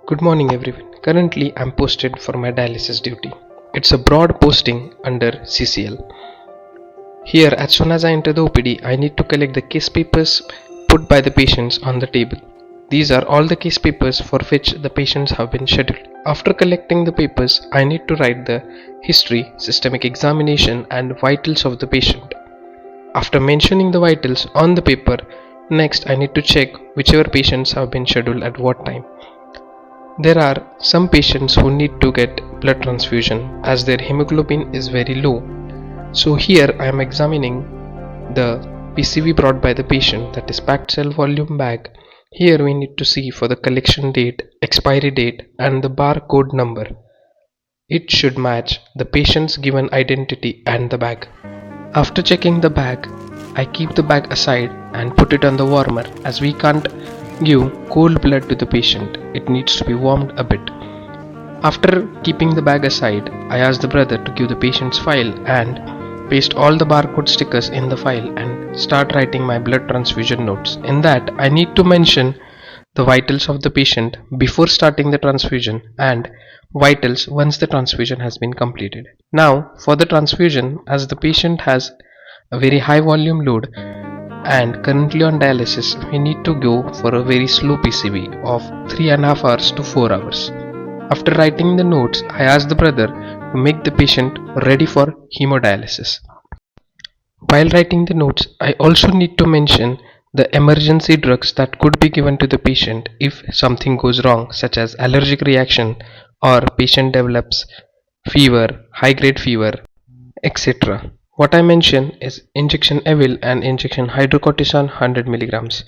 Good morning everyone. Currently I'm posted for my dialysis duty. It's a broad posting under CCL. Here, as soon as I enter the OPD, I need to collect the case papers put by the patients on the table. These are all the case papers for which the patients have been scheduled. After collecting the papers, I need to write the history, systemic examination and vitals of the patient. After mentioning the vitals on the paper, next I need to check whichever patients have been scheduled at what time. There are some patients who need to get blood transfusion as their hemoglobin is very low. So here I am examining the PCV brought by the patient, that is packed cell volume bag. Here we need to see for the collection date, expiry date and the barcode number. It should match the patient's given identity and the bag. After checking the bag, I keep the bag aside and put it on the warmer as we can't give cold blood to the patient. It needs to be warmed a bit. After keeping the bag aside, I ask the brother to give the patient's file and paste all the barcode stickers in the file and start writing my blood transfusion notes. In that, I need to mention the vitals of the patient before starting the transfusion and vitals once the transfusion has been completed. Now, for the transfusion, as the patient has a very high volume load and currently on dialysis, we need to go for a very slow PCV of 3.5 hours to 4 hours. After writing the notes, I asked the brother to make the patient ready for hemodialysis. While writing the notes, I also need to mention the emergency drugs that could be given to the patient if something goes wrong, such as allergic reaction or patient develops fever, high grade fever, etc. What I mention is injection Evil and injection hydrocortisone 100 mg.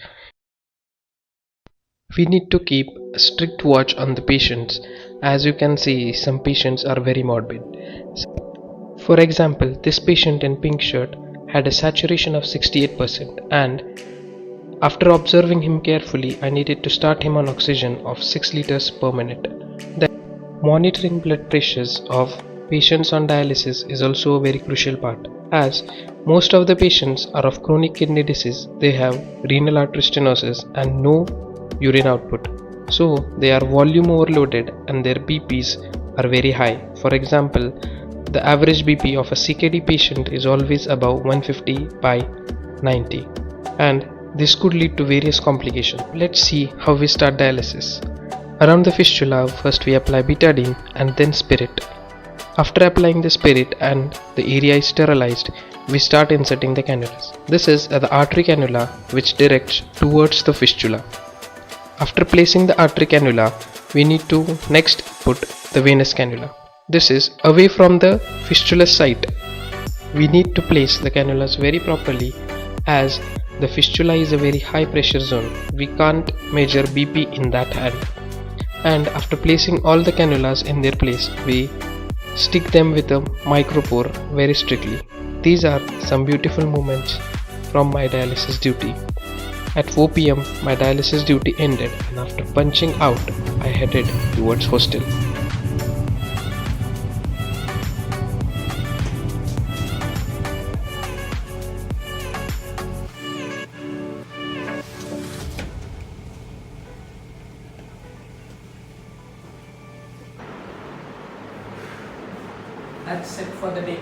We need to keep a strict watch on the patients. As you can see, some patients are very morbid. For example, this patient in pink shirt had a saturation of 68% and after observing him carefully, I needed to start him on oxygen of 6 liters per minute. Then, monitoring blood pressures of patients on dialysis is also a very crucial part, as most of the patients are of chronic kidney disease. They have renal artery stenosis and no urine output, so they are volume overloaded and their BPs are very high. For example, the average BP of a CKD patient is always above 150 by 90, and this could lead to various complications. Let's see how we start dialysis. Around the fistula, first we apply betadine and then spirit. After applying the spirit and the area is sterilized, we start inserting the cannulas. This is the artery cannula which directs towards the fistula. After placing the artery cannula, we need to next put the venous cannula. This is away from the fistula site. We need to place the cannulas very properly as the fistula is a very high pressure zone. We can't measure BP in that hand. And after placing all the cannulas in their place, we stick them with a micropore very strictly. These are some beautiful moments from my dialysis duty. At 4 p.m. my dialysis duty ended and after punching out, I headed towards hostel. That's it for the day.